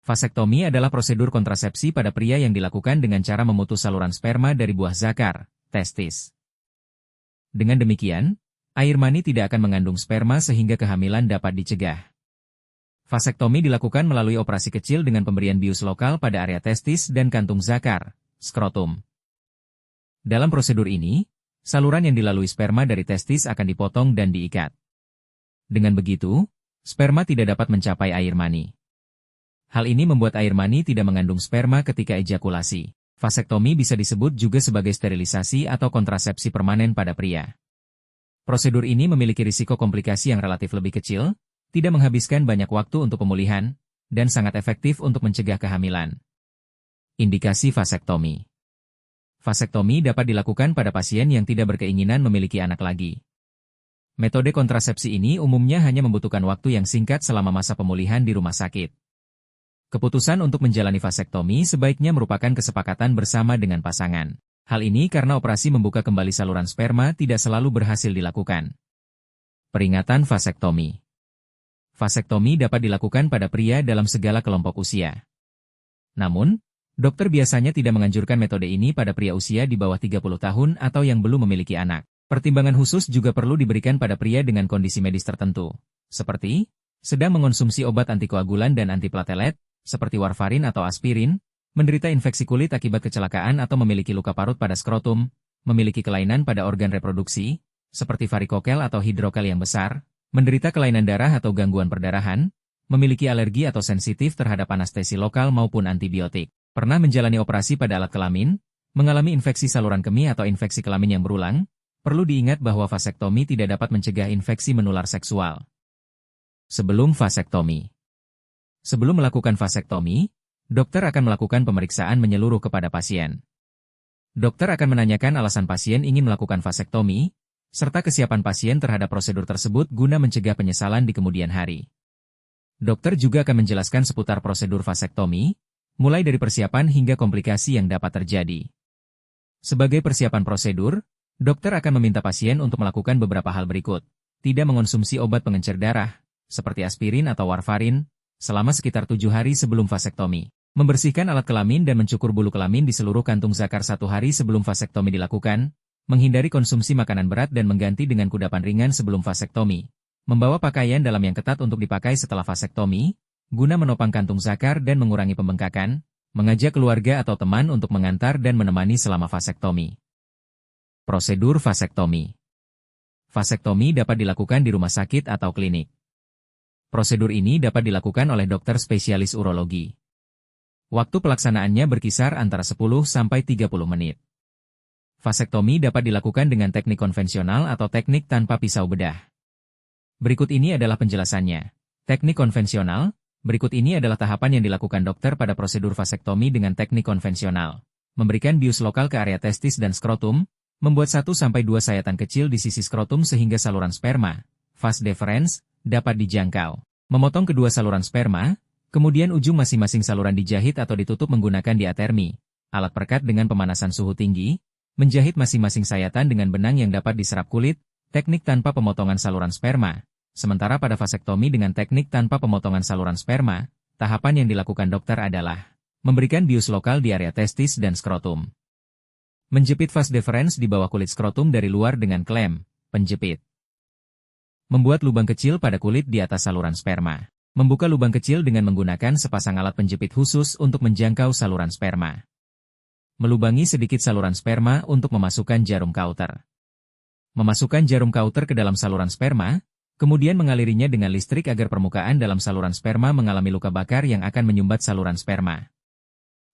Vasektomi adalah prosedur kontrasepsi pada pria yang dilakukan dengan cara memutus saluran sperma dari buah zakar, testis. Dengan demikian, air mani tidak akan mengandung sperma sehingga kehamilan dapat dicegah. Vasektomi dilakukan melalui operasi kecil dengan pemberian bius lokal pada area testis dan kantung zakar, skrotum. Dalam prosedur ini, saluran yang dilalui sperma dari testis akan dipotong dan diikat. Dengan begitu, sperma tidak dapat mencapai air mani. Hal ini membuat air mani tidak mengandung sperma ketika ejakulasi. Vasektomi bisa disebut juga sebagai sterilisasi atau kontrasepsi permanen pada pria. Prosedur ini memiliki risiko komplikasi yang relatif lebih kecil, tidak menghabiskan banyak waktu untuk pemulihan, dan sangat efektif untuk mencegah kehamilan. Indikasi vasektomi. Vasektomi dapat dilakukan pada pasien yang tidak berkeinginan memiliki anak lagi. Metode kontrasepsi ini umumnya hanya membutuhkan waktu yang singkat selama masa pemulihan di rumah sakit. Keputusan untuk menjalani vasektomi sebaiknya merupakan kesepakatan bersama dengan pasangan. Hal ini karena operasi membuka kembali saluran sperma tidak selalu berhasil dilakukan. Peringatan vasektomi. Vasektomi dapat dilakukan pada pria dalam segala kelompok usia. Namun, dokter biasanya tidak menganjurkan metode ini pada pria usia di bawah 30 tahun atau yang belum memiliki anak. Pertimbangan khusus juga perlu diberikan pada pria dengan kondisi medis tertentu, seperti sedang mengonsumsi obat antikoagulan dan antiplatelet, seperti warfarin atau aspirin, menderita infeksi kulit akibat kecelakaan atau memiliki luka parut pada skrotum, memiliki kelainan pada organ reproduksi, seperti varikokel atau hidrokel yang besar, menderita kelainan darah atau gangguan perdarahan, memiliki alergi atau sensitif terhadap anestesi lokal maupun antibiotik, pernah menjalani operasi pada alat kelamin, mengalami infeksi saluran kemih atau infeksi kelamin yang berulang. Perlu diingat bahwa vasektomi tidak dapat mencegah infeksi menular seksual. Sebelum vasektomi. Sebelum melakukan vasektomi, dokter akan melakukan pemeriksaan menyeluruh kepada pasien. Dokter akan menanyakan alasan pasien ingin melakukan vasektomi, serta kesiapan pasien terhadap prosedur tersebut guna mencegah penyesalan di kemudian hari. Dokter juga akan menjelaskan seputar prosedur vasektomi, mulai dari persiapan hingga komplikasi yang dapat terjadi. Sebagai persiapan prosedur, dokter akan meminta pasien untuk melakukan beberapa hal berikut. Tidak mengonsumsi obat pengencer darah, seperti aspirin atau warfarin, selama sekitar 7 hari sebelum vasektomi. Membersihkan alat kelamin dan mencukur bulu kelamin di seluruh kantung zakar 1 hari sebelum vasektomi dilakukan. Menghindari konsumsi makanan berat dan mengganti dengan kudapan ringan sebelum vasektomi. Membawa pakaian dalam yang ketat untuk dipakai setelah vasektomi, guna menopang kantung zakar dan mengurangi pembengkakan. Mengajak keluarga atau teman untuk mengantar dan menemani selama vasektomi. Prosedur vasektomi. Vasektomi dapat dilakukan di rumah sakit atau klinik. Prosedur ini dapat dilakukan oleh dokter spesialis urologi. Waktu pelaksanaannya berkisar antara 10 sampai 30 menit. Vasektomi dapat dilakukan dengan teknik konvensional atau teknik tanpa pisau bedah. Berikut ini adalah penjelasannya. Teknik konvensional. Berikut ini adalah tahapan yang dilakukan dokter pada prosedur vasektomi dengan teknik konvensional. Memberikan bius lokal ke area testis dan skrotum, membuat 1-2 sayatan kecil di sisi skrotum sehingga saluran sperma, vas deferens, dapat dijangkau. Memotong kedua saluran sperma, kemudian ujung masing-masing saluran dijahit atau ditutup menggunakan diatermi, alat perekat dengan pemanasan suhu tinggi, menjahit masing-masing sayatan dengan benang yang dapat diserap kulit, teknik tanpa pemotongan saluran sperma. Sementara pada vasektomi dengan teknik tanpa pemotongan saluran sperma, tahapan yang dilakukan dokter adalah memberikan bius lokal di area testis dan skrotum. Menjepit vas deferens di bawah kulit skrotum dari luar dengan klem, penjepit. Membuat lubang kecil pada kulit di atas saluran sperma. Membuka lubang kecil dengan menggunakan sepasang alat penjepit khusus untuk menjangkau saluran sperma. Melubangi sedikit saluran sperma untuk memasukkan jarum kauter. Memasukkan jarum kauter ke dalam saluran sperma, kemudian mengalirinya dengan listrik agar permukaan dalam saluran sperma mengalami luka bakar yang akan menyumbat saluran sperma.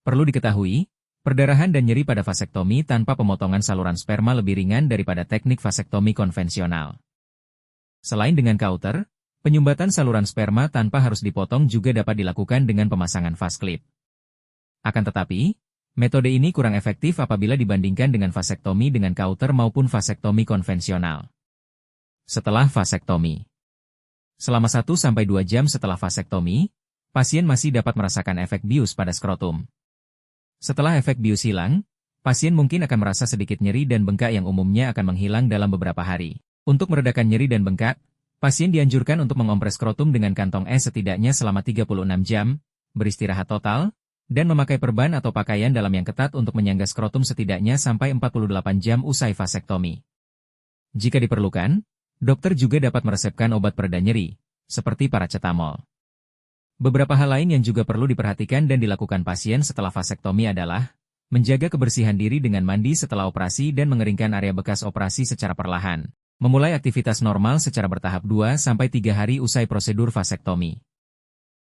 Perlu diketahui, perdarahan dan nyeri pada vasektomi tanpa pemotongan saluran sperma lebih ringan daripada teknik vasektomi konvensional. Selain dengan kauter, penyumbatan saluran sperma tanpa harus dipotong juga dapat dilakukan dengan pemasangan vas clip. Akan tetapi, metode ini kurang efektif apabila dibandingkan dengan vasektomi dengan kauter maupun vasektomi konvensional. Setelah vasektomi. Selama 1-2 jam setelah vasektomi, pasien masih dapat merasakan efek bius pada skrotum. Setelah efek bius hilang, pasien mungkin akan merasa sedikit nyeri dan bengkak yang umumnya akan menghilang dalam beberapa hari. Untuk meredakan nyeri dan bengkak, pasien dianjurkan untuk mengompres skrotum dengan kantong es setidaknya selama 36 jam, beristirahat total, dan memakai perban atau pakaian dalam yang ketat untuk menyangga skrotum setidaknya sampai 48 jam usai vasektomi. Jika diperlukan, dokter juga dapat meresepkan obat pereda nyeri, seperti paracetamol. Beberapa hal lain yang juga perlu diperhatikan dan dilakukan pasien setelah vasektomi adalah menjaga kebersihan diri dengan mandi setelah operasi dan mengeringkan area bekas operasi secara perlahan. Memulai aktivitas normal secara bertahap 2-3 hari usai prosedur vasektomi.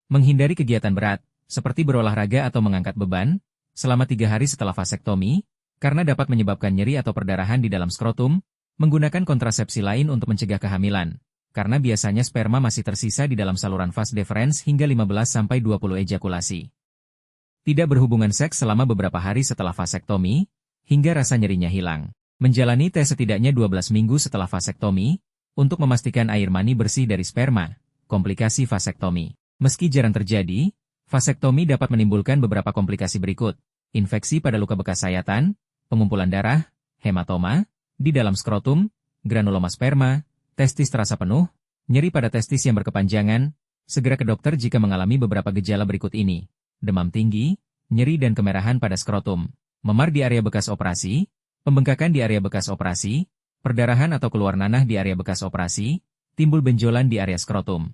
Menghindari kegiatan berat, seperti berolahraga atau mengangkat beban, selama 3 hari setelah vasektomi, karena dapat menyebabkan nyeri atau perdarahan di dalam skrotum. Menggunakan kontrasepsi lain untuk mencegah kehamilan, karena biasanya sperma masih tersisa di dalam saluran vas deferens hingga 15-20 ejakulasi. Tidak berhubungan seks selama beberapa hari setelah vasektomi, hingga rasa nyerinya hilang. Menjalani tes setidaknya 12 minggu setelah vasektomi, untuk memastikan air mani bersih dari sperma. Komplikasi vasektomi. Meski jarang terjadi, vasektomi dapat menimbulkan beberapa komplikasi berikut: infeksi pada luka bekas sayatan, pengumpulan darah, hematoma di dalam skrotum, granuloma sperma, testis terasa penuh, nyeri pada testis yang berkepanjangan. Segera ke dokter jika mengalami beberapa gejala berikut ini: demam tinggi, nyeri dan kemerahan pada skrotum, memar di area bekas operasi, pembengkakan di area bekas operasi, perdarahan atau keluar nanah di area bekas operasi, timbul benjolan di area skrotum.